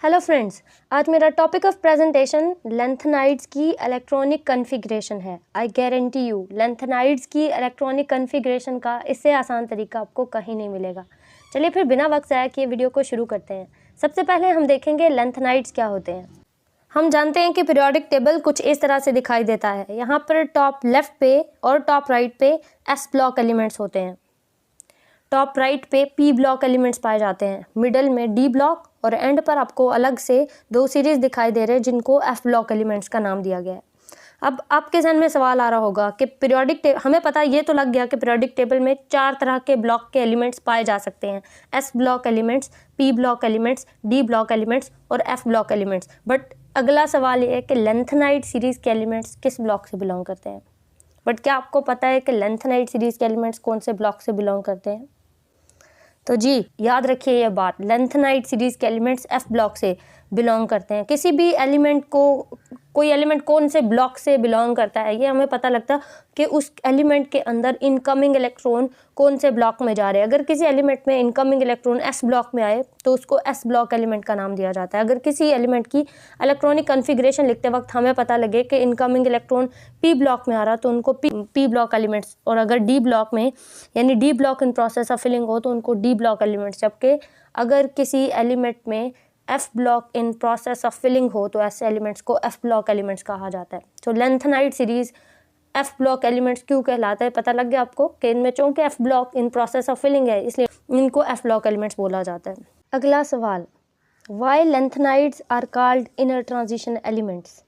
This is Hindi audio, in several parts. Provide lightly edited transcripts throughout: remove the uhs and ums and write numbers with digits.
हेलो फ्रेंड्स, आज मेरा टॉपिक ऑफ प्रेजेंटेशन लेंथेनाइड्स की इलेक्ट्रॉनिक कॉन्फ़िगरेशन है। आई गारंटी यू लेंथेनाइड्स की इलेक्ट्रॉनिक कॉन्फ़िगरेशन का इससे आसान तरीका आपको कहीं नहीं मिलेगा। चलिए फिर बिना वक्त ज़ाया किए वीडियो को शुरू करते हैं। सबसे पहले हम देखेंगे लेंथेनाइड्स क्या होते हैं। हम जानते हैं कि पीरियोडिक टेबल कुछ इस तरह से दिखाई देता है। यहाँ पर टॉप लेफ्ट पे और टॉप राइट पे एस ब्लॉक एलिमेंट्स होते हैं। टॉप राइट पे पी ब्लॉक एलिमेंट्स पाए जाते हैं, मिडल में डी ब्लॉक और एंड पर आपको अलग से दो सीरीज दिखाई दे रहे हैं जिनको एफ ब्लॉक एलिमेंट्स का नाम दिया गया है। अब आपके जहन में सवाल आ रहा होगा कि पीरियोडिक टेबल, हमें पता ये तो लग गया कि पीरियोडिक टेबल में 4 तरह के ब्लॉक के एलिमेंट्स पाए जा सकते हैं, S block elements, P block elements, D block elements और एफ ब्लॉक एलिमेंट्स। बट अगला सवाल ये है कि लेंथेनाइड सीरीज के एलिमेंट्स किस ब्लॉक से बिलोंग करते हैं। बट क्या आपको पता है कि लेंथेनाइड सीरीज के एलिमेंट्स कौन से ब्लॉक से बिलोंग करते हैं? तो जी याद रखिए ये बात, लेंथेनाइड सीरीज के एलिमेंट्स एफ ब्लॉक से बिलोंग करते हैं। किसी भी एलिमेंट को कोई एलिमेंट कौन से ब्लॉक से बिलोंग करता है ये हमें पता लगता है कि उस एलिमेंट के अंदर इनकमिंग इलेक्ट्रॉन कौन से ब्लॉक में जा रहे हैं। अगर किसी एलिमेंट में इनकमिंग इलेक्ट्रॉन एस ब्लॉक में आए तो उसको एस ब्लॉक एलिमेंट का नाम दिया जाता है। अगर किसी एलिमेंट की इलेक्ट्रॉनिक कॉन्फ़िगरेशन लिखते वक्त हमें पता लगे कि इनकमिंग इलेक्ट्रॉन पी ब्लॉक में आ रहा तो उनको पी ब्लॉक एलिमेंट्स, और अगर डी ब्लॉक में यानी D block in process of filling हो तो उनको डी ब्लॉक एलिमेंट्स। जबकि अगर किसी एलिमेंट में F block in process of filling हो तो ऐसे एलिमेंट्स को एफ ब्लॉक एलिमेंट्स कहा जाता है। तो lanthanide series F block elements क्यों कहलाता है पता लग गया आपको कि इनमें चूंकि F block in process of filling है इसलिए इनको एफ ब्लॉक एलिमेंट्स बोला जाता है। अगला सवाल, why lanthanides are called inner transition elements.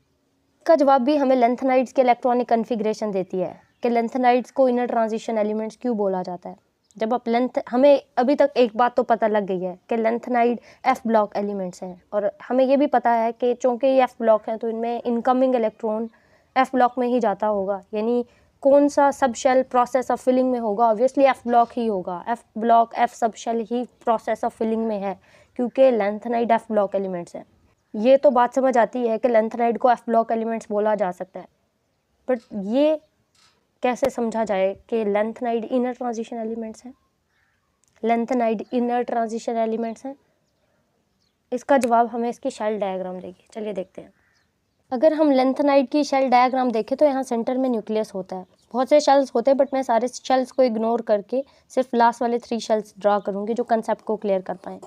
का जवाब भी हमें लेंथेनाइड्स के इलेक्ट्रॉनिक कॉन्फ़िगरेशन देती है कि लेंथेनाइड्स को इनर ट्रांजिशन एलिमेंट्स क्यों बोला जाता है। जब आप हमें अभी तक एक बात तो पता लग गई है कि लेंथेनाइड एफ ब्लॉक एलिमेंट्स हैं, और हमें ये भी पता है कि चूँकि ये एफ ब्लॉक हैं तो इनमें इनकमिंग इलेक्ट्रॉन एफ ब्लॉक में ही जाता होगा। यानी कौन सा सब शेल प्रोसेस ऑफ फिलिंग में होगा, ऑब्वियसली एफ ब्लॉक ही होगा। F block F sub shell ही प्रोसेस ऑफ फिलिंग में है क्योंकि लेंथेनाइड एफ ब्लॉक एलिमेंट्स हैं। ये तो बात समझ आती है कि लेंथेनाइड को एफ ब्लॉक एलिमेंट्स बोला जा सकता है, बट ये कैसे समझा जाए कि लेंथेनाइड इनर ट्रांजिशन एलिमेंट्स हैं। लेंथेनाइड इनर ट्रांजिशन एलिमेंट्स हैं, इसका जवाब हमें इसकी शेल डायग्राम देगी। चलिए देखते हैं। अगर हम लेंथेनाइड की शेल डायग्राम देखें तो यहाँ सेंटर में न्यूक्लियस होता है। बहुत से शेल्स होते हैं बट मैं सारे शेल्स को इग्नोर करके सिर्फ लास्ट वाले 3 शेल्स ड्रा करूँगी जो कंसेप्ट को क्लियर कर पाएँ।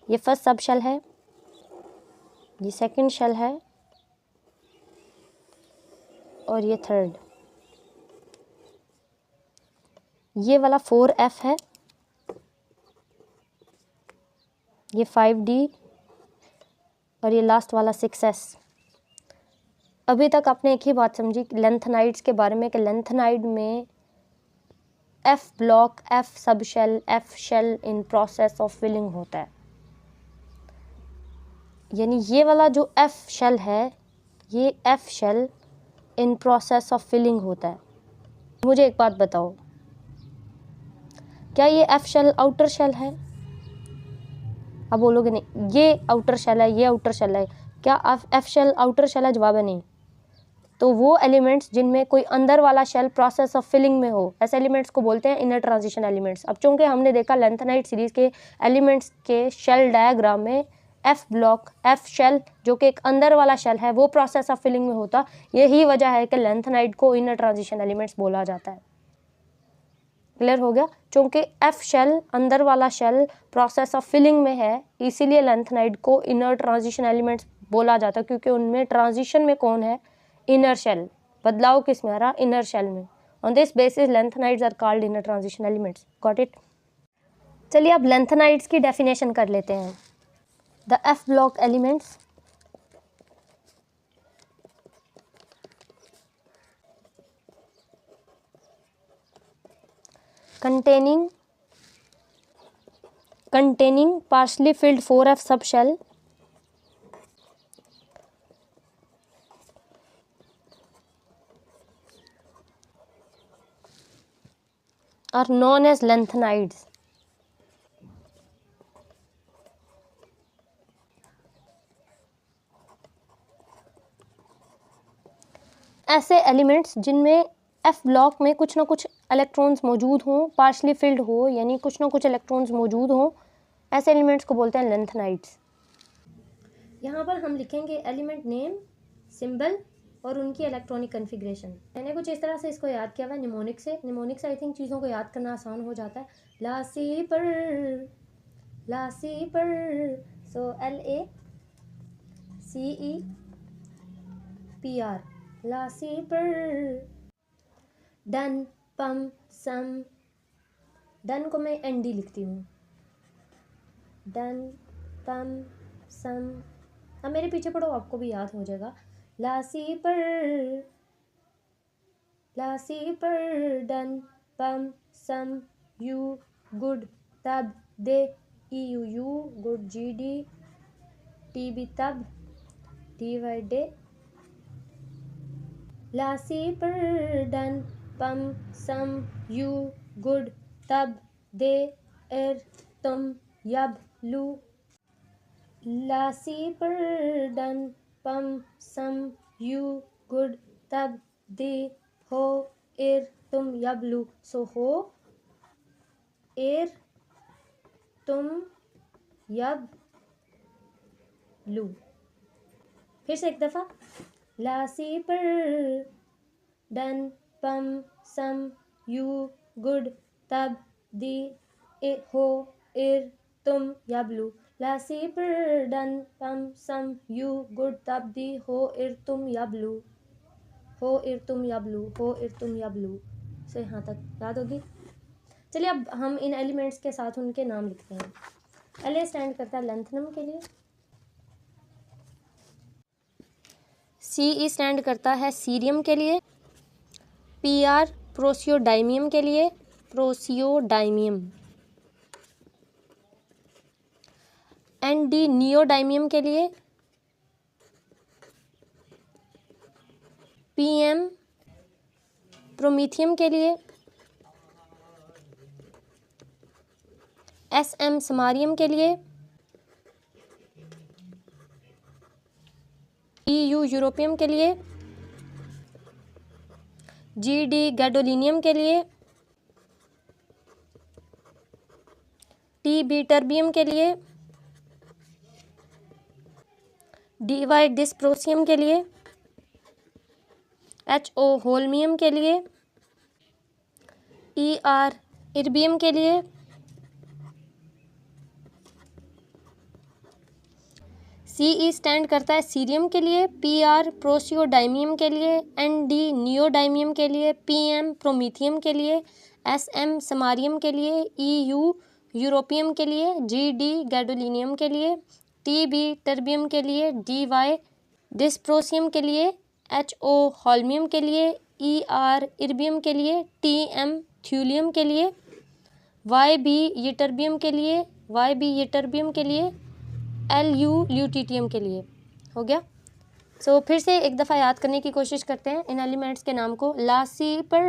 ये फर्स्ट सब शेल है, ये सेकंड शेल है और ये थर्ड। ये वाला 4F है, ये 5D और ये लास्ट वाला 6S। अभी तक आपने एक ही बात समझी लेंथेनाइड्स के बारे में कि लेंथेनाइड में F block, F sub shell, F shell in process of filling होता है। यानी ये वाला जो F शेल है ये F shell in process of filling होता है। मुझे एक बात बताओ, क्या ये F शेल आउटर शेल है? अब बोलोगे नहीं ये आउटर शेल है, ये आउटर शेल है। क्या F शेल आउटर शेल है? जवाब है नहीं। तो वो एलिमेंट्स जिनमें कोई अंदर वाला शेल प्रोसेस ऑफ फिलिंग में हो ऐसे एलिमेंट्स को बोलते हैं इनर ट्रांजिशन एलिमेंट्स। अब चूंकि हमने देखा लेंथेनाइड सीरीज के एलिमेंट्स के शेल डायग्राम में एफ ब्लॉक, एफ शेल जो कि एक अंदर वाला शेल है वो प्रोसेस ऑफ फिलिंग में होता, यही वजह है कि लेंथेनाइड को इनर ट्रांजिशन एलिमेंट्स बोला जाता है। क्लियर हो गया? चूंकि एफ शेल अंदर वाला शेल प्रोसेस ऑफ फिलिंग में है इसीलिए लेंथेनाइड को इनर ट्रांजिशन एलिमेंट्स बोला जाता है, क्योंकि उनमें ट्रांजिशन में कौन है? Inner shell. बदलाव किस में आ रहा? इनर शेल में। On this basis lanthanides are called inner transition elements. Got it? चलिए अब लेंथेनाइड्स की डेफिनेशन कर लेते हैं। The F block elements containing partially filled 4F subshell are known as lanthanides. ऐसे एलिमेंट्स जिनमें एफ ब्लॉक में कुछ ना कुछ इलेक्ट्रॉन्स मौजूद हों, पार्शली फिल्ड हो यानी कुछ ना कुछ इलेक्ट्रॉन्स मौजूद हों, ऐसे एलिमेंट्स को बोलते हैं लेंथेनाइड्स। यहाँ पर हम लिखेंगे एलिमेंट नेम, सिंबल और उनकी इलेक्ट्रॉनिक कन्फिग्रेशन। मैंने कुछ इस तरह से इसको याद किया हुआ है निमोनिक से आई थिंक चीज़ों को याद करना आसान हो जाता है। लासीपर, सो LACEPR, लासीपर। डन, पम, सम, डन को मैं ND लिखती हूँ, डन, पम, सम। अब मेरे पीछे पढ़ो, आपको भी याद हो जाएगा। लासीपर, डन, पम, सम, यू, गुड, तब, दे, EU, गुड, GD, TB, तब, DY, डे। लासीपर, डन, पम, सम, यू, गुड, तब, दे, तुम, यब, लू। लासीपर, डन, पम, सम, यू, गुड, तब, दे, हो, तुम, यब, लू। सो हो, तुम, यब, लू। फिर से एक दफ़ा। लासीपर, डन, पम, सम, यू, गुड, तब, दी, हो, तुम, यब, लू। लासीपर, डन, पम, सम, यू, गुड, तब, दी, हो, तुम, यब, लू। हो, तुम, यब, लू, हो, तुम, यब, लू। से यहाँ तक याद होगी। चलिए अब हम इन एलिमेंट्स के साथ उनके नाम लिखते हैं। LA स्टैंड करता है लेंथनम के लिए, CE स्टैंड करता है सीरियम के लिए, PR प्रोसियोडाइमियम के लिए, ND नियोडाइमियम के लिए, PM प्रोमीथियम के लिए, SM समारियम के लिए, EU यूरोपियम के लिए, GD गैडोलिनियम के लिए, TB टर्बियम के लिए, DY डिस्प्रोसियम के लिए, HO होल्मियम के लिए, ER इर्बियम के लिए, CE स्टैंड करता है सीरियम के लिए, PR प्रोसियोडाइमियम के लिए, ND नियोडाइमियम के लिए, PM प्रोमीथियम के लिए, SM समारियम के लिए, EU यूरोपियम के लिए, GD गैडोलिनियम के लिए, TB टर्बियम के लिए, DY डिस्प्रोसियम के लिए, HO होल्मियम के लिए, ER इर्बियम के लिए, TM थ्यूलियम के लिए, YB यिटर्बियम के लिए, LU ल्यूटिटियम के लिए। हो गया। सो फिर से एक दफ़ा याद करने की कोशिश करते हैं इन एलिमेंट्स के नाम को। लासीपर,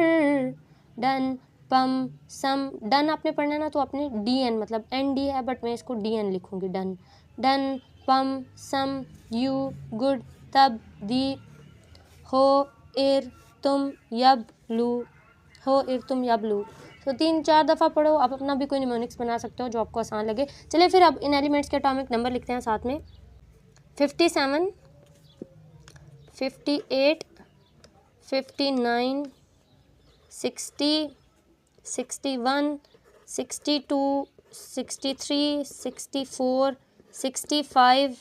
डन, पम, सम। डन आपने पढ़ना है ना, तो आपने DN मतलब ND है बट मैं इसको DN लिखूंगी। डन, पम, सम, यू, गुड, तब, दी, हो, तुम, यब, लू। हो, तुम, यब, लू। तो 3-4 दफ़ा पढ़ो। आप अपना भी कोई निमोनिक्स बना सकते हो जो आपको आसान लगे। चलिए फिर अब इन एलिमेंट्स के एटॉमिक नंबर लिखते हैं साथ में। 57, 58, 59, 60, 61, 62, 63, 64, 65,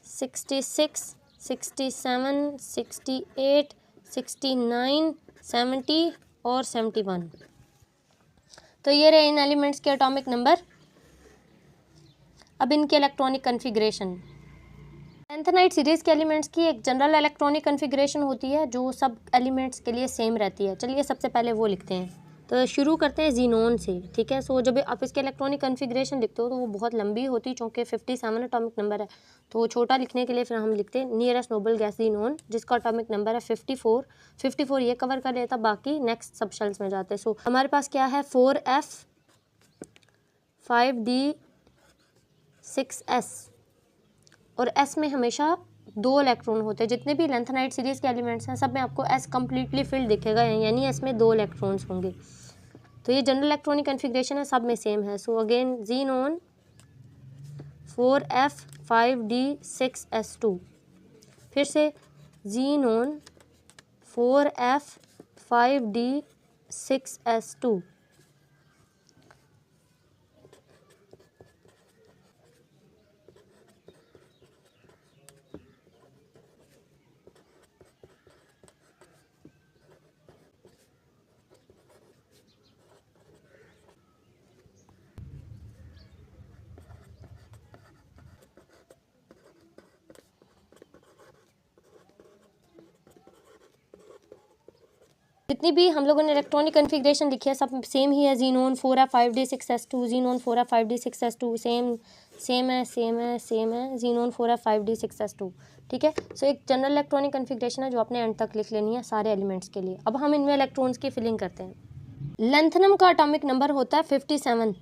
66, 67, 68, 69, 70 और 71। तो ये रहे इन एलिमेंट्स के एटॉमिक नंबर। अब इनके इलेक्ट्रॉनिक कन्फिग्रेशन। लैंथेनाइड सीरीज़ के एलिमेंट्स की एक जनरल इलेक्ट्रॉनिक कन्फिग्रेशन होती है जो सब एलिमेंट्स के लिए सेम रहती है। चलिए सबसे पहले वो लिखते हैं। तो शुरू करते हैं जीनोन से, ठीक है। सो जब आप इसके इलेक्ट्रॉनिक कन्फिग्रेशन लिखते हो तो वो बहुत लंबी होती है, चूँकि 57 एटॉमिक नंबर है। तो छोटा लिखने के लिए फिर हम लिखते हैं नियरेस्ट नोबल गैस जीनोन, जिसका एटॉमिक नंबर है 54 ये कवर कर लेता, बाकी नेक्स्ट सब शेल्स में जाते हैं। सो हमारे पास क्या है 4F, 5D, 6S और S में हमेशा 2 इलेक्ट्रॉन होते हैं। जितने भी लैंथेनाइड सीरीज़ के एलिमेंट्स हैं सब में आपको S कम्प्लीटली फिल्ड दिखेगा, यानी S में 2 इलेक्ट्रॉन्स होंगे। तो ये जनरल इलेक्ट्रॉनिक कन्फिग्रेशन है, सब में सेम है। So again xenon 4F, 5d6s2, फिर से ज़ीनोन 4f5d6s2। जितनी भी हम लोगों ने इलेक्ट्रॉनिक कन्फिग्रेशन लिखी है सब सेम ही है। ज़ीनोन 4f5d6s2, ज़ीनोन 4f5d6s2 सेम है। ज़ीनोन 4f5d6s2, ठीक है। सो एक जनरल इलेक्ट्रॉनिक कन्फिग्रेशन है जो आपने एंड तक लिख लेनी है सारे एलिमेंट्स के लिए। अब हम इनमें इलेक्ट्रॉन्स की फिलिंग करते हैं। लेंथनम का एटॉमिक नंबर होता है 57।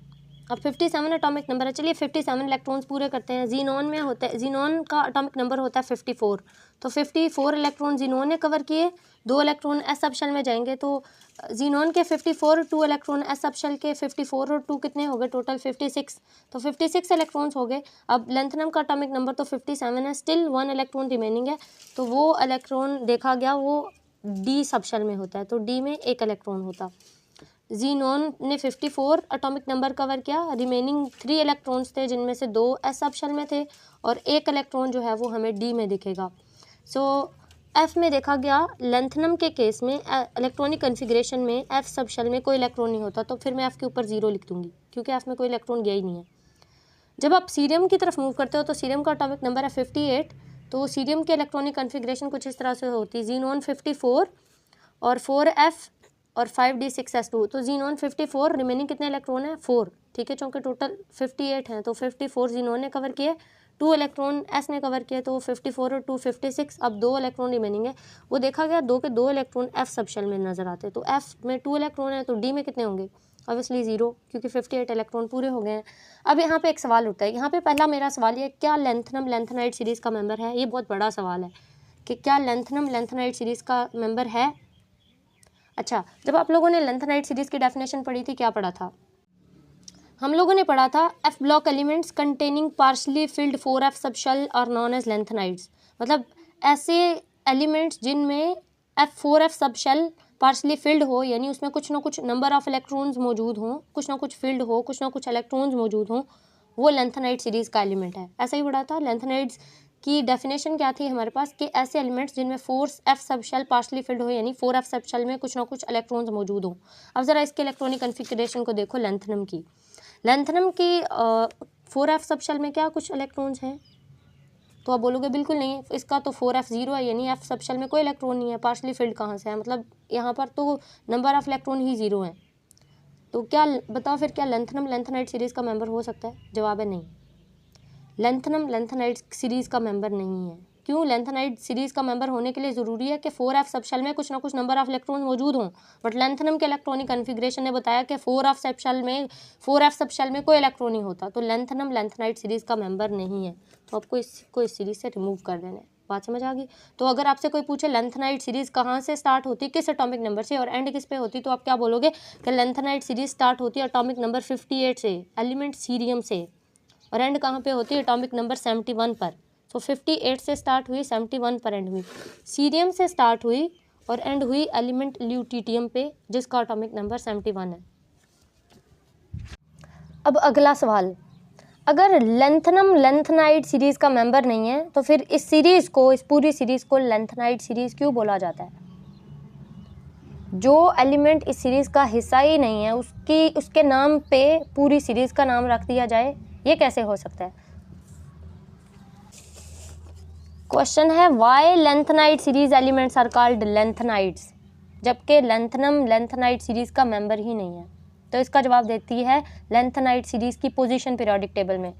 अब 57 एटॉमिक नंबर है, चलिए 57 इलेक्ट्रॉन्स पूरे करते हैं। ज़ीनोन में होता है, ज़ीनोन का एटॉमिक नंबर होता है 54, तो 54 इलेक्ट्रॉन ज़ीनोन ने कवर किए, 2 इलेक्ट्रॉन एस सब शेल में जाएंगे, तो ज़ीनोन के 54, 2 इलेक्ट्रॉन एस सब शेल के 54 और 2 कितने हो गए टोटल 56, तो 56 इलेक्ट्रॉन्स हो गए। अब लेंथनम का एटॉमिक नंबर तो 57 है, स्टिल 1 इलेक्ट्रॉन रिमेनिंग है, तो वो इलेक्ट्रॉन देखा गया वो डी सब शेल में होता है, तो डी में 1 इलेक्ट्रॉन होता। ज़ीनोन ने 54 एटॉमिक नंबर कवर किया, रिमेनिंग 3 इलेक्ट्रॉन्स थे जिनमें से 2 एस सब शेल में थे और 1 इलेक्ट्रॉन जो है वो हमें डी में दिखेगा। सो एफ में देखा गया लेंथनम के केस में इलेक्ट्रॉनिक कन्फिग्रेशन में एफ सब शेल में कोई इलेक्ट्रॉन नहीं होता, तो फिर मैं एफ के ऊपर 0 लिख दूंगी क्योंकि एफ में कोई इलेक्ट्रॉन गया ही नहीं है। जब आप सीरियम की तरफ मूव करते हो तो सीरियम का एटॉमिक नंबर है 58, तो सीरियम के इलेक्ट्रॉनिक कन्फिग्रेशन कुछ इस तरह से होती है। ज़ीनोन 54 और 4f और 5d6s2, तो ज़ीनोन 54, रिमेनिंग कितने इलेक्ट्रॉन है 4, ठीक है, चूँकि टोटल 58 हैं, तो 54 ज़ीनोन ने कवर किए, 2 इलेक्ट्रॉन एस ने कवर किए, तो 54 और 2 56। अब 2 इलेक्ट्रॉन रिमेनिंग है, वो देखा गया 2 के 2 इलेक्ट्रॉन एफ सब शेल में नजर आते हैं, तो एफ में 2 इलेक्ट्रॉन है, तो डी में कितने होंगे ऑब्वियसली 0, क्योंकि 58 इलेक्ट्रॉन पूरे हो गए हैं। अब यहाँ पे एक सवाल उठता है, यहाँ पे पहला मेरा सवाल ये, क्या लेंथनम लेंथेनाइड सीरीज़ का मेंबर है? ये बहुत बड़ा सवाल है कि क्या लेंथनम लेंथेनाइड सीरीज़ का मेंबर है। अच्छा, जब आप लोगों ने लेंथेनाइड सीरीज़ की डेफिनेशन पढ़ी थी, क्या पढ़ा था? हम लोगों ने पढ़ा था F block elements containing partially filled 4f sub shell are known as lanthanides, मतलब ऐसे एलिमेंट्स जिनमें F4f सब शेल पार्शली फिल्ड हो, यानी उसमें कुछ ना कुछ नंबर ऑफ इलेक्ट्रॉन्स मौजूद हों, कुछ ना कुछ फिल्ड हो, कुछ ना कुछ इलेक्ट्रॉन्स मौजूद हों, वो लेंथेनाइड सीरीज़ का एलिमेंट है। ऐसा ही पढ़ा था। लेंथेनाइड्स की डेफिनेशन क्या थी हमारे पास कि ऐसे एलिमेंट्स जिनमें 4f sub shell partially field हो, यानी 4f सब शेल में कुछ ना कुछ इलेक्ट्रॉन्स मौजूद हों। अब ज़रा इसके इलेक्ट्रॉनिक कन्फिगरेशन को देखो लेंथनम की। लेंथनम की 4f सब शेल में क्या कुछ इलेक्ट्रॉन्स हैं? तो आप बोलोगे बिल्कुल नहीं, इसका तो 4f 0 है, यानी एफ सब शेल में कोई इलेक्ट्रॉन नहीं है, पार्शली फिल्ड कहाँ से है, मतलब यहाँ पर तो नंबर ऑफ इलेक्ट्रॉन ही 0 है। तो क्या बताओ फिर, क्या लेंथनम लेंथेनाइड सीरीज़ का मेंबर हो सकता है? जवाब है नहीं, लेंथनम लेंथेनाइड सीरीज़ का मेंबर नहीं है। क्यों? लेंथेनाइड सीरीज़ का मेंबर होने के लिए ज़रूरी है कि 4f सब शेल में कुछ ना कुछ नंबर ऑफ इलेक्ट्रॉन मौजूद हों, बट लेंथनम के इलेक्ट्रॉनिक कन्फिग्रेशन ने बताया कि 4f सब शेल में कोई इलेक्ट्रॉन नहीं होता, तो लेंथनम लेंथेनाइड सीरीज़ का मेंबर नहीं है, तो आपको इसको इस सीरीज़ से रिमूव कर देना है। बात समझ आ गई? तो अगर आपसे कोई पूछे लेंथेनाइड सीरीज़ कहाँ से स्टार्ट होती, किस एटॉमिक नंबर से और एंड किस पे होती, तो आप क्या बोलोगे कि लेंथेनाइड सीरीज़ स्टार्ट होती है एटॉमिक नंबर 58 से, एलिमेंट सीरियम से, और एंड कहाँ पे होती है एटॉमिक नंबर 71 पर। सो 58 से स्टार्ट हुई, 71 पर एंड हुई। सीरियम से स्टार्ट हुई और एंड हुई एलिमेंट ल्यूटिटियम पे, जिसका एटॉमिक नंबर 71 है। अब अगला सवाल, अगर लेंथनम लेंथेनाइड सीरीज़ का मेंबर नहीं है तो फिर इस सीरीज़ को, इस पूरी सीरीज़ को लेंथेनाइड सीरीज़ क्यों बोला जाता है? जो एलिमेंट इस सीरीज़ का हिस्सा ही नहीं है उसके नाम पे पूरी सीरीज़ का नाम रख दिया जाए, ये कैसे हो सकता है? क्वेश्चन है, why lanthanide series elements are called lanthanides, जबकि लेंथनम लेंथेनाइड सीरीज का मेंबर ही नहीं है। तो इसका जवाब देती है लेंथेनाइड सीरीज की पोजीशन पीरियोडिक टेबल में।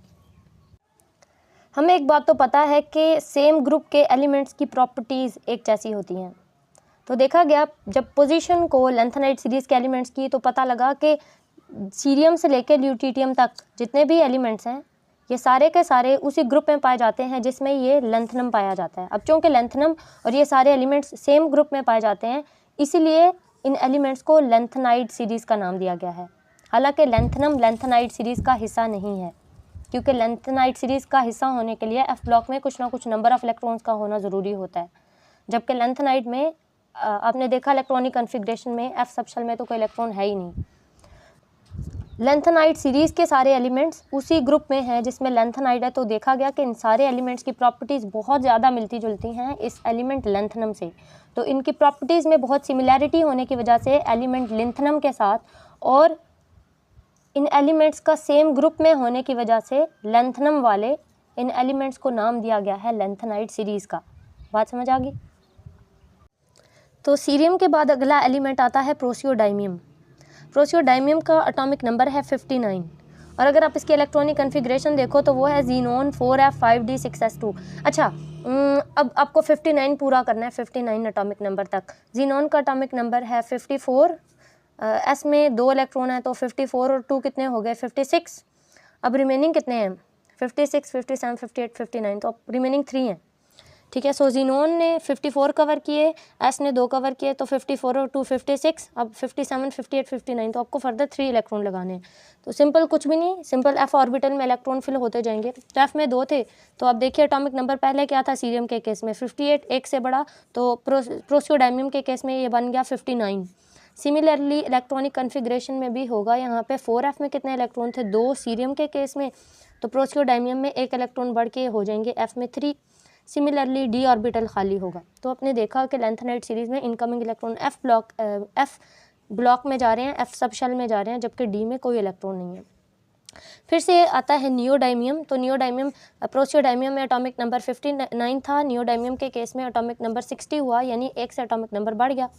हमें एक बात तो पता है कि सेम ग्रुप के एलिमेंट्स की प्रॉपर्टीज़ एक जैसी होती हैं, तो देखा गया जब पोजीशन को लेंथेनाइड सीरीज़ के एलिमेंट्स की, तो पता लगा कि सीरियम से लेकर ल्यूटिटियम तक जितने भी एलिमेंट्स हैं ये सारे के सारे उसी ग्रुप में पाए जाते हैं जिसमें ये लेंथनम पाया जाता है। अब चूँकि लेंथनम और ये सारे एलिमेंट्स सेम ग्रुप में पाए जाते हैं, इसीलिए इन एलिमेंट्स को लेंथेनाइड सीरीज़ का नाम दिया गया है, हालांकि लेंथनम लेंथेनाइड सीरीज़ का हिस्सा नहीं है। क्योंकि लेंथेनाइड सीरीज़ का हिस्सा होने के लिए एफ ब्लॉक में कुछ ना कुछ नंबर ऑफ इलेक्ट्रॉन्स का होना ज़रूरी होता है, जबकि लेंथेनाइड में आपने देखा इलेक्ट्रॉनिक कन्फिग्रेशन में एफ सब शेल में तो कोई इलेक्ट्रॉन है ही नहीं। लेंथेनाइड सीरीज़ के सारे एलिमेंट्स उसी ग्रुप में हैं जिसमें लेंथेनाइड है, तो देखा गया कि इन सारे एलिमेंट्स की प्रॉपर्टीज़ बहुत ज़्यादा मिलती जुलती हैं इस एलिमेंट लेंथनम से। तो इनकी प्रॉपर्टीज़ में बहुत सिमिलैरिटी होने की वजह से एलिमेंट लेंथनम के साथ और इन एलिमेंट्स का सेम ग्रुप में होने की वजह से लेंथनम वाले इन एलिमेंट्स को नाम दिया गया है लेंथेनाइड सीरीज़ का। बात समझ आ गई? तो सीरियम के बाद अगला एलिमेंट आता है प्रोसियोडाइमियम। प्रोसियोडाइमियम का एटॉमिक नंबर है 59 और अगर आप इसकी इलेक्ट्रॉनिक कन्फिग्रेशन देखो तो वो है जीनोन 4f5d6s2। अच्छा, अब आपको 59 पूरा करना है, 59 एटॉमिक नंबर तक। जीनोन का एटॉमिक नंबर है 54, एस में 2 इलेक्ट्रॉन है तो 54 और 2 कितने हो गए 56। अब रिमेनिंग कितने हैं 56, 57, 58, 59, तो अब रिमेनिंग 3 हैं। ठीक है, सो जीनोन ने 54 कवर किए, एस ने 2 कवर किए, तो 54 और 2 56, अब 57, 58, 59, तो आपको फर्दर 3 इलेक्ट्रॉन लगाने हैं। तो सिंपल कुछ भी नहीं, सिंपल एफ ऑर्बिटल में इलेक्ट्रॉन फिल होते जाएंगे। तो एफ में 2 थे, तो आप देखिए एटॉमिक नंबर पहले क्या था सीरियम के केस में 58, एक से बड़ा, तो प्रोसियोडाइमियम के केस में ये बन गया 59। सिमिलरली इलेक्ट्रॉनिक कन्फिग्रेशन में भी होगा, यहाँ पे 4f में कितने इलेक्ट्रॉन थे 2 सीरियम के केस में, तो प्रोसियोडाइमियम में 1 इलेक्ट्रॉन बढ़ के हो जाएंगे f में 3। सिमिलरली डी ऑर्बिटल खाली होगा। तो आपने देखा कि लेंथेनाइड सीरीज़ में इनकमिंग इलेक्ट्रॉन एफ ब्लॉक में जा रहे हैं, एफ सब शेल में जा रहे हैं, जबकि डी में कोई इलेक्ट्रॉन नहीं है। फिर से आता है नियोडाइमियम। तो नियोडाइमियम प्रोसियोडाइमियम में एटॉमिक नंबर 59 था, नियोडाइमियम के केस में एटॉमिक नंबर 60 हुआ, यानी 1 से एटॉमिक नंबर बढ़ गया।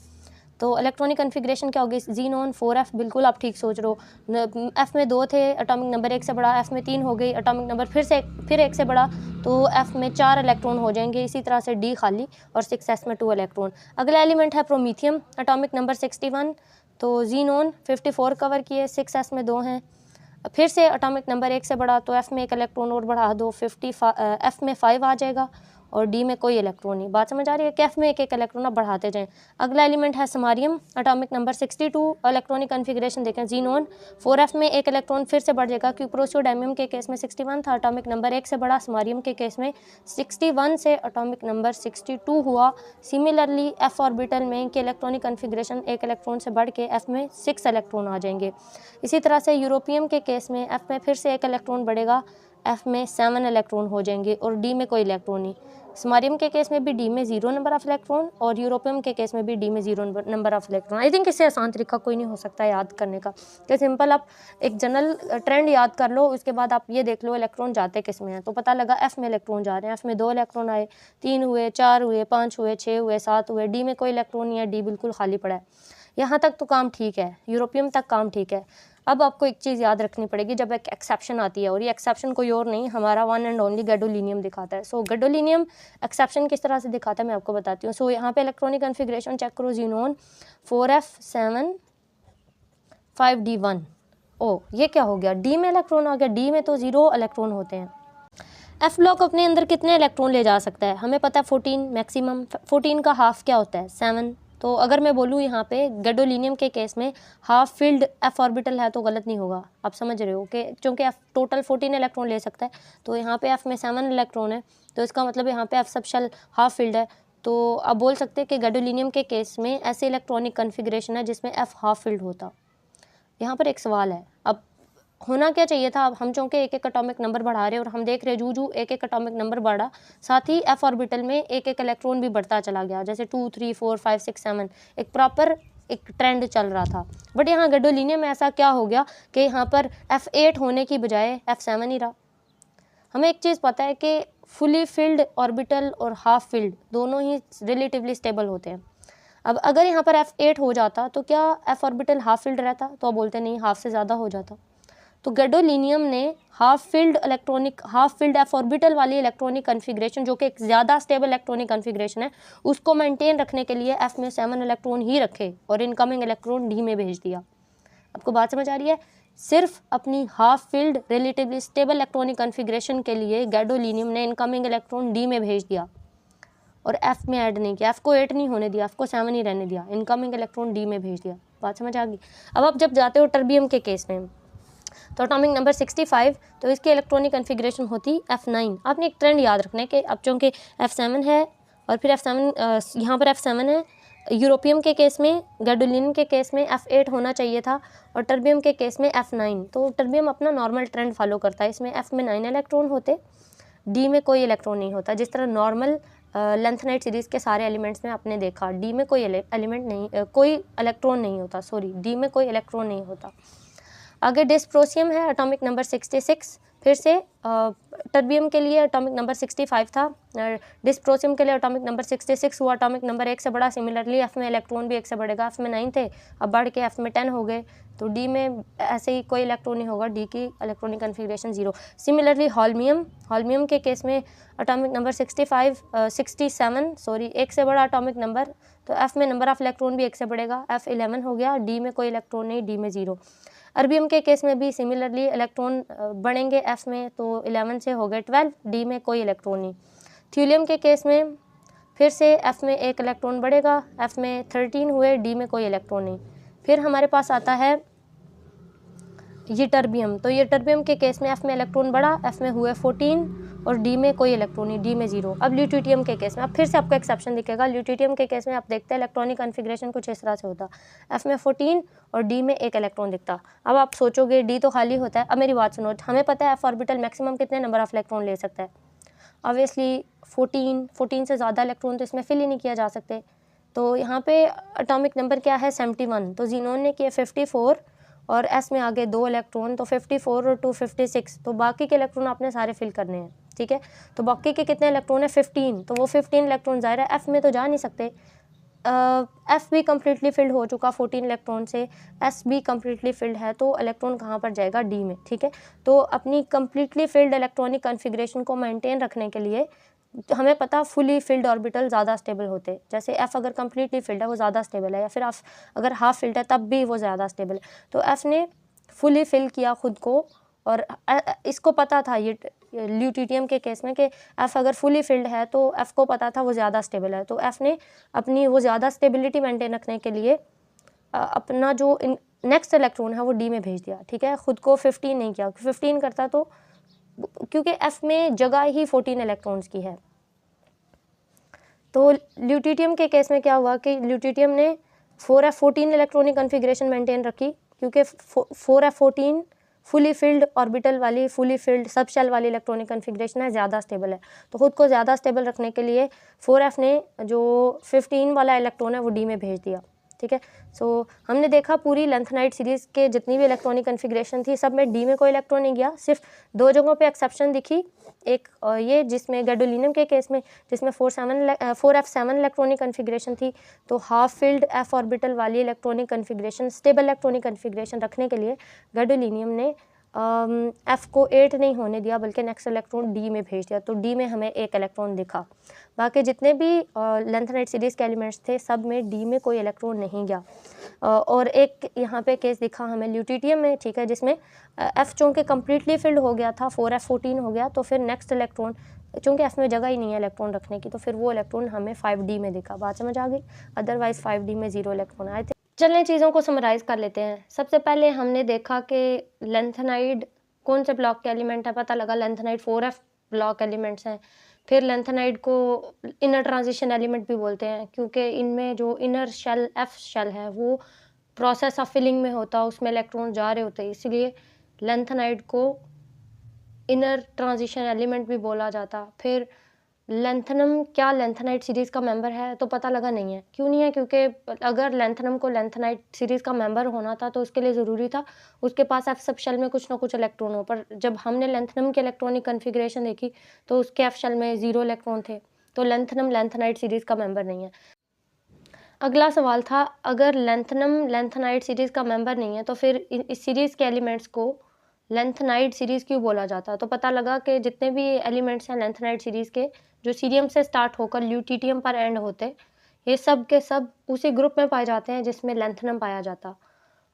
तो इलेक्ट्रॉनिक कन्फिग्रेशन क्या होगी जीनोन 4f, बिल्कुल आप ठीक सोच रहे हो। एफ में 2 थे, एटॉमिक नंबर 1 से बड़ा, एफ में 3 हो गई, एटॉमिक नंबर फिर 1 से बड़ा, तो एफ में 4 इलेक्ट्रॉन हो जाएंगे। इसी तरह से डी खाली और 6s में 2 इलेक्ट्रॉन। अगला एलिमेंट है प्रोमीथियम, एटॉमिक नंबर 61, तो जीनोन 54 कवर किए, 6s में 2 हैं। फिर से एटॉमिक नंबर 1 से बड़ा, तो एफ में 1 इलेक्ट्रॉन और बढ़ा दो, 55, एफ में 5 आ जाएगा और डी में कोई इलेक्ट्रॉन नहीं। बात समझ आ रही है कि एफ में 1 इलेक्ट्रॉन आप बढ़ाते जाएं। अगला एलिमेंट है समारियम, एटॉमिक नंबर 62, इलेक्ट्रॉनिक कन्फिग्रेशन देखें जीनोन 4f में 1 इलेक्ट्रॉन फिर से बढ़ जाएगा, क्योंकि प्रोसियोडाइमियम के केस में 61 था, एटॉमिक नंबर 1 से बड़ा, समारियम के केस में 61 से एटॉमिक नंबर 62 हुआ। सिमिलरली एफ ऑर्बिटल में कि इलेक्ट्रॉनिक कन्फिग्रेशन 1 इलेक्ट्रॉन से बढ़ के एफ में 6 इलेक्ट्रॉन आ जाएंगे। इसी तरह से यूरोपियम के केस में एफ में फिर से 1 इलेक्ट्रॉन बढ़ेगा, एफ में 7 इलेक्ट्रॉन हो जाएंगे और डी में कोई इलेक्ट्रॉन नहीं। समारियम के केस में भी डी में 0 नंबर ऑफ इलेक्ट्रॉन और यूरोपियम के केस में भी डी में 0 number of electron. I think इससे आसान तरीका कोई नहीं हो सकता याद करने का। तो सिंपल आप एक जनरल ट्रेंड याद कर लो, उसके बाद आप ये देख लो इलेक्ट्रॉन जाते किस में हैं। तो पता लगा एफ में इलेक्ट्रॉन जा रहे हैं, एफ में 2 इलेक्ट्रॉन आए, 3 हुए, 4 हुए, 5 हुए, 6 हुए, 7 हुए, डी में कोई इलेक्ट्रॉन नहीं है, डी बिल्कुल खाली पड़ा है। यहाँ तक तो काम ठीक है, यूरोपियम तक काम ठीक है। अब आपको एक चीज़ याद रखनी पड़ेगी, जब एक एक्सेप्शन आती है, और ये एक्सेप्शन कोई और नहीं हमारा वन एंड ओनली गैडोलिनियम दिखाता है। सो गैडोलिनियम एक्सेप्शन किस तरह से दिखाता है मैं आपको बताती हूँ। सो यहाँ पे इलेक्ट्रॉनिक कन्फिग्रेशन चेक करो, जीनोन 4f7 5d1। ओ ये क्या हो गया, डी में इलेक्ट्रॉन आ गया, डी में तो 0 इलेक्ट्रॉन होते हैं। एफ ब्लॉक अपने अंदर कितने इलेक्ट्रॉन ले जा सकता है हमें पता है 14 मैक्सिमम। 14 का हाफ क्या होता है 7। तो अगर मैं बोलूँ यहाँ पे गैडोलिनियम के केस में हाफ फिल्ड एफ ऑर्बिटल है तो गलत नहीं होगा। आप समझ रहे हो कि क्योंकि एफ टोटल 14 इलेक्ट्रॉन ले सकता है, तो यहाँ पे एफ में 7 इलेक्ट्रॉन है, तो इसका मतलब यहाँ पे F sub shell half filled है। तो आप बोल सकते हैं कि गैडोलिनियम के केस में ऐसे इलेक्ट्रॉनिक कन्फिग्रेशन है जिसमें एफ हाफ फिल्ड होता। यहाँ पर एक सवाल है, अब होना क्या चाहिए था। अब हम चूँकि एक एक एटॉमिक नंबर बढ़ा रहे हैं और हम देख रहे हैं जू एक एक एटॉमिक नंबर बढ़ा, साथ ही एफ ऑर्बिटल में एक एक इलेक्ट्रॉन भी बढ़ता चला गया, जैसे 2 3 4 5 6 7 एक प्रॉपर एक ट्रेंड चल रहा था। बट यहाँ गैडोलिनियम में ऐसा क्या हो गया कि यहाँ पर F8 होने की बजाय F7 ही रहा। हमें एक चीज़ पता है कि फुली फिल्ड ऑर्बिटल और हाफ फिल्ड दोनों ही रिलेटिवली स्टेबल होते हैं। अब अगर यहाँ पर F8 हो जाता तो क्या एफ ऑर्बिटल हाफ फिल्ड रहता, तो आप बोलते नहीं, हाफ से ज़्यादा हो जाता। तो गैडोलिनियम ने हाफ फिल्ड एफ ऑर्बिटल वाली इलेक्ट्रॉनिक कन्फिग्रेशन, जो कि एक ज़्यादा स्टेबल इलेक्ट्रॉनिक कन्फिग्रेशन है, उसको मेंटेन रखने के लिए एफ में 7 इलेक्ट्रॉन ही रखे और इनकमिंग इलेक्ट्रॉन डी में भेज दिया। आपको बात समझ आ रही है। सिर्फ अपनी half filled relatively stable electronic configuration के लिए गैडोलिनियम ने इनकमिंग इलेक्ट्रॉन डी में भेज दिया और एफ में ऐड नहीं किया, एफ को 8 नहीं होने दिया, एफ को 7 ही रहने दिया, इनकमिंग इलेक्ट्रॉन डी में भेज दिया। बात समझ आ गई। अब आप जब जाते हो टर्बियम के केस में, तो एटॉमिक नंबर 65, तो इसकी इलेक्ट्रॉनिक कन्फिग्रेशन होती F9। आपने एक ट्रेंड याद रखना है कि अब चूँकि F7 है और फिर F7 यहाँ पर F7 है, यूरोपियम के केस में, गैडोलिनियम के केस में F8 होना चाहिए था और टर्बियम के केस में F9। तो टर्बियम अपना नॉर्मल ट्रेंड फॉलो करता है, इसमें F में 9 इलेक्ट्रॉन होते, डी में कोई इलेक्ट्रॉन नहीं होता। जिस तरह नॉर्मल लेंथनाइट सीरीज़ के सारे एलिमेंट्स में आपने देखा डी में कोई एलिमेंट नहीं, कोई इलेक्ट्रॉन नहीं होता, सॉरी डी में कोई इलेक्ट्रॉन नहीं होता। आगे डिस्प्रोसियम है, एटॉमिक नंबर 66। फिर से टर्बियम के लिए एटॉमिक नंबर 65 था, डिस्प्रोसियम के लिए एटॉमिक नंबर 66 हुआ, एटॉमिक नंबर 1 से बड़ा। सिमिलरली एफ में इलेक्ट्रॉन भी 1 से बढ़ेगा, एफ में 9 थे, अब बढ़ के एफ में 10 हो गए, तो डी में ऐसे ही कोई इलेक्ट्रॉन नहीं होगा, डी की इलेक्ट्रॉनिक कन्फिग्रेशन 0। सिमिलरली हॉल्मियम के केस में एटॉमिक नंबर 67 सॉरी 1 से बड़ा एटॉमिक नंबर, तो एफ में नंबर ऑफ इलेक्ट्रॉन भी 1 से बढ़ेगा, एफ 11 हो गया, डी में कोई इलेक्ट्रॉन नहीं, डी में 0। अर्बियम के केस में भी सिमिलरली इलेक्ट्रॉन बढ़ेंगे एफ में, तो 11 से हो गए 12, डी में कोई इलेक्ट्रॉन नहीं। थ्यूलियम के केस में फिर से एफ में 1 इलेक्ट्रॉन बढ़ेगा, एफ में 13 हुए, डी में कोई इलेक्ट्रॉन नहीं। फिर हमारे पास आता है ये टर्बियम, तो ये टर्बियम के केस में एफ में इलेक्ट्रॉन बढ़ा, एफ में हुए 14 और डी में कोई इलेक्ट्रॉन नहीं, डी में 0। अब ल्यूटिटियम के केस में, अब फिर से आपको एक्सेप्शन दिखेगा, ल्यूटिटियम के केस में आप देखते हैं इलेक्ट्रॉनिक कन्फिग्रेशन कुछ इस तरह से होता, एफ में 14 और डी में 1 इलेक्ट्रॉन दिखता। अब आप सोचोगे डी तो खाली होता है, अब मेरी बात सुनो, हमें पता है एफ ऑर्बिटल मैक्सिमम कितने नंबर ऑफ इलेक्ट्रॉन ले सकता है, ऑब्वियसली 14 से ज़्यादा इलेक्ट्रॉन तो इसमें फिल ही नहीं किया जा सकते। तो यहाँ पे एटॉमिक नंबर क्या है 71, तो जीनोन ने किए 54 और एस में आगे 2 इलेक्ट्रॉन, तो 54 और 2 56, तो बाकी के इलेक्ट्रॉन आपने सारे फिल करने हैं, ठीक है। तो बाकी के कितने इलेक्ट्रॉन है 15, तो वो 15 इलेक्ट्रॉन ज़ाहिर है एफ में तो जा नहीं सकते, एफ भी कम्प्लीटली फिल्ड हो चुका 14 इलेक्ट्रॉन से, एस भी कम्प्लीटली फिल्ड है, तो इलेक्ट्रॉन कहाँ पर जाएगा डी में, ठीक है। तो अपनी कम्प्लीटली फिल्ड इलेक्ट्रॉनिक कन्फिग्रेशन को मेंटेन रखने के लिए हमें पता फुली फिल्ड ऑर्बिटल ज़्यादा स्टेबल होते हैं, जैसे एफ अगर कम्प्लीटली फिल्ड है वो ज़्यादा स्टेबल है, या फिर एफ अगर हाफ फिल्ड है तब भी वो ज़्यादा स्टेबल है। तो एफ ने फुली फिल किया खुद को, और इसको पता था ये ल्यूटिटियम के केस में कि एफ अगर फुली फिल्ड है तो एफ को पता था वो ज़्यादा स्टेबल है, तो एफ ने अपनी वो ज़्यादा स्टेबिलिटी मेंटेन रखने के लिए अपना जो नेक्स्ट इलेक्ट्रॉन है वो डी में भेज दिया, ठीक है। खुद को 15 नहीं किया, 15 करता तो, क्योंकि एफ में जगह ही 14 इलेक्ट्रॉन्स की है। तो ल्यूटिटियम के केस में क्या हुआ कि ल्यूटिटियम ने 4f14 इलेक्ट्रॉनिक कन्फिग्रेशन मेंटेन रखी, क्योंकि 4f14 फुली फिल्ड ऑर्बिटल वाली, फुली फिल्ड सब शेल वाली इलेक्ट्रॉनिक कन्फिग्रेशन है, ज़्यादा स्टेबल है। तो खुद को ज़्यादा स्टेबल रखने के लिए 4f ने जो 15 वाला इलेक्ट्रॉन है वो डी में भेज दिया, ठीक है। सो हमने देखा पूरी लेंथनाइट सीरीज़ के जितनी भी इलेक्ट्रॉनिक कन्फिग्रेशन थी सब में डी में कोई इलेक्ट्रॉन नहीं गया, सिर्फ 2 जगहों पे एक्सेप्शन दिखी, एक ये जिसमें गैडोलिनियम के केस में जिसमें 4f7 इलेक्ट्रॉनिक कन्फिग्रेशन थी, तो हाफ फिल्ड एफ ऑर्बिटल वाली electronic configuration, stable electronic configuration रखने के लिए गैडोलिनियम ने एफ को 8 नहीं होने दिया बल्कि नेक्स्ट इलेक्ट्रॉन डी में भेज दिया, तो डी में हमें 1 इलेक्ट्रॉन दिखा। बाकी जितने भी लेंथनाइट सीरीज़ के एलिमेंट्स थे सब में डी में कोई इलेक्ट्रॉन नहीं गया। और एक यहाँ पे केस दिखा हमें ल्यूटिटियम में, ठीक है, जिसमें एफ चूँकि कम्प्लीटली फिल्ड हो गया था, 4f14 हो गया, तो फिर नेक्स्ट इलेक्ट्रॉन चूँकि एफ में जगह ही नहीं है इलेक्ट्रॉन रखने की, तो फिर वो इलेक्ट्रॉन हमें 5d में दिखा। बात समझ आ गई? अदरवाइज 5d में 0 इलेक्ट्रॉन आए थे। चलें चीज़ों को समराइज़ कर लेते हैं। सबसे पहले हमने देखा कि लेंथनाइड कौन से ब्लॉक के एलिमेंट है, पता लगा लेंथनाइड 4f ब्लॉक एलिमेंट्स हैं। फिर लेंथनाइड को इनर ट्रांजिशन एलिमेंट भी बोलते हैं, क्योंकि इनमें जो इनर शेल एफ शेल है वो प्रोसेस ऑफ फिलिंग में होता है, उसमें इलेक्ट्रॉन जा रहे होते हैं, इसलिए लेंथनाइड को इनर ट्रांजिशन एलिमेंट भी बोला जाता। फिर लेंथनम क्या लेंथनाइट सीरीज़ का मेंबर है, तो पता लगा नहीं है। क्यों नहीं है? क्योंकि अगर लेंथनम को लेंथनाइट सीरीज़ का मेंबर होना था तो उसके लिए ज़रूरी था उसके पास एफ सब शेल में कुछ ना कुछ इलेक्ट्रॉन हो, पर जब हमने लेंथनम की इलेक्ट्रॉनिक कन्फिग्रेशन देखी तो उसके एफ शेल में 0 इलेक्ट्रॉन थे, तो लेंथनम लेंथनाइट सीरीज़ का मेंबर नहीं है। अगला सवाल था, अगर लेंथनम लेंथनाइट सीरीज़ का मेंबर नहीं है तो फिर इस सीरीज़ के एलिमेंट्स को लेंथनाइट सीरीज़ क्यों बोला जाता है? तो पता लगा कि जितने भी एलिमेंट्स हैं लेंथनाइट सीरीज़ के जो सीरियम से स्टार्ट होकर ल्यूटिटियम पर एंड होते, ये सब के सब उसी ग्रुप में पाए जाते हैं जिसमें लेंथनम पाया जाता।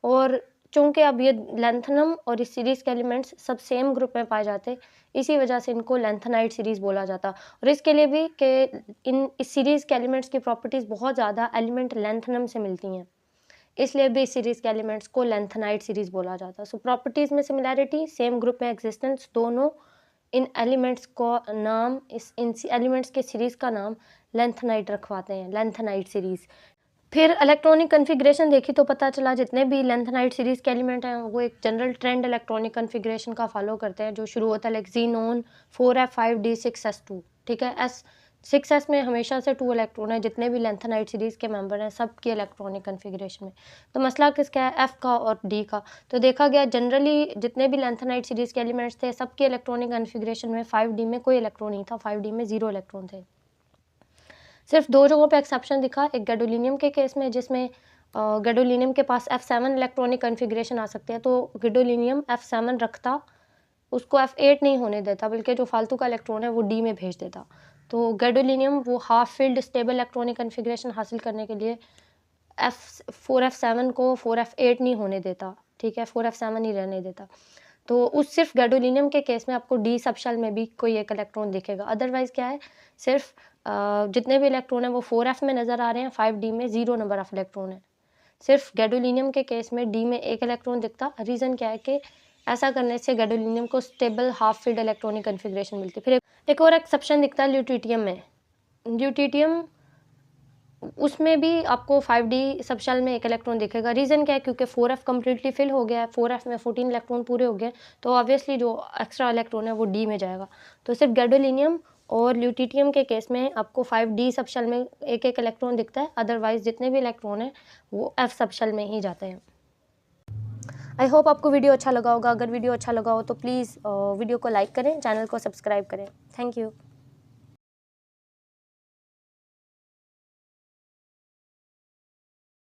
और चूँकि अब ये लेंथनम और इस सीरीज़ के एलिमेंट्स सब सेम ग्रुप में पाए जाते, इसी वजह से इनको लेंथनाइट सीरीज़ बोला जाता। और इसके लिए भी कि इस सीरीज़ के एलिमेंट्स की प्रॉपर्टीज़ बहुत ज़्यादा एलिमेंट लेंथनम से मिलती हैं, इसलिए भी इस सीरीज़ के एलिमेंट्स को लेंथेनाइड सीरीज़ बोला जाता है। सो प्रॉपर्टीज़ में सिमिलैरिटी, सेम ग्रुप में एग्जिस्टेंस, दोनों इन एलिमेंट्स को नाम इन एलिमेंट्स के सीरीज़ का नाम लेंथेनाइड रखवाते हैं, लेंथेनाइड सीरीज़। फिर इलेक्ट्रॉनिक कन्फिग्रेशन देखी तो पता चला जितने भी लेंथेनाइड सीरीज़ के एलिमेंट हैं वो एक जनरल ट्रेंड इलेक्ट्रॉनिक कन्फिग्रेशन का फॉलो करते हैं, जो शुरू होता है लाइक ज़ीनोन 4f5d6s2। ठीक है, S6s में हमेशा से 2 इलेक्ट्रॉन है, जितने भी लेंथेनाइड सीरीज़ के मेंबर हैं सब की इलेक्ट्रॉनिक कन्फिग्रेशन में। तो मसला किसका है, F का और D का। तो देखा गया जनरली जितने भी लेंथेनाइड सीरीज़ के एलिमेंट्स थे सबके इलेक्ट्रॉनिक कन्फिग्रेशन में 5d में कोई इलेक्ट्रॉन नहीं था, 5d में 0 इलेक्ट्रॉन थे। सिर्फ 2 जगहों पे एक्सेप्शन दिखा, एक गैडोलिनियम के केस में जिसमें गैडोलिनियम के पास F7 इलेक्ट्रॉनिक कन्फिग्रेशन आ सकते हैं, तो गैडोलिनियम F7 रखता, उसको F8 नहीं होने देता, बल्कि जो फालतू का इलेक्ट्रॉन है वो D में भेज देता। तो गैडोलिनियम वो half filled stable electronic configuration हासिल करने के लिए 4f7 को 4f8 नहीं होने देता। ठीक है, 4f7 ही रहने देता। तो उस सिर्फ गैडोलिनियम के केस में आपको D सब शेल में भी कोई एक इलेक्ट्रॉन दिखेगा। अदरवाइज क्या है, सिर्फ जितने भी इलेक्ट्रॉन है वो 4f में नज़र आ रहे हैं, 5d में 0 नंबर ऑफ इलेक्ट्रॉन है। सिर्फ गैडोलिनियम के केस में D में एक इलेक्ट्रॉन दिखता। रीज़न क्या है कि ऐसा करने से गैडोलिनियम को stable half field electronic configuration मिलती है। फिर एक और एक्सेप्शन दिखता है ल्यूटिटियम में। ल्यूटिटियम उसमें भी आपको 5d सब शेल में एक इलेक्ट्रॉन दिखेगा। रीज़न क्या है, क्योंकि 4f कम्प्लीटली फिल हो गया है, 4f में 14 इलेक्ट्रॉन पूरे हो गए, तो ऑब्वियसली जो एक्स्ट्रा इलेक्ट्रॉन है वो D में जाएगा। तो सिर्फ गैडोलिनियम और ल्यूटिटियम के केस में आपको 5d सब शेल में एक एक इलेक्ट्रॉन दिखता है, अदरवाइज जितने भी इलेक्ट्रॉन हैं वो f सब शेल में ही जाते हैं। आई होप आपको वीडियो अच्छा लगा होगा। अगर वीडियो अच्छा लगा हो तो प्लीज़ वीडियो को लाइक करें, चैनल को सब्सक्राइब करें। Thank you.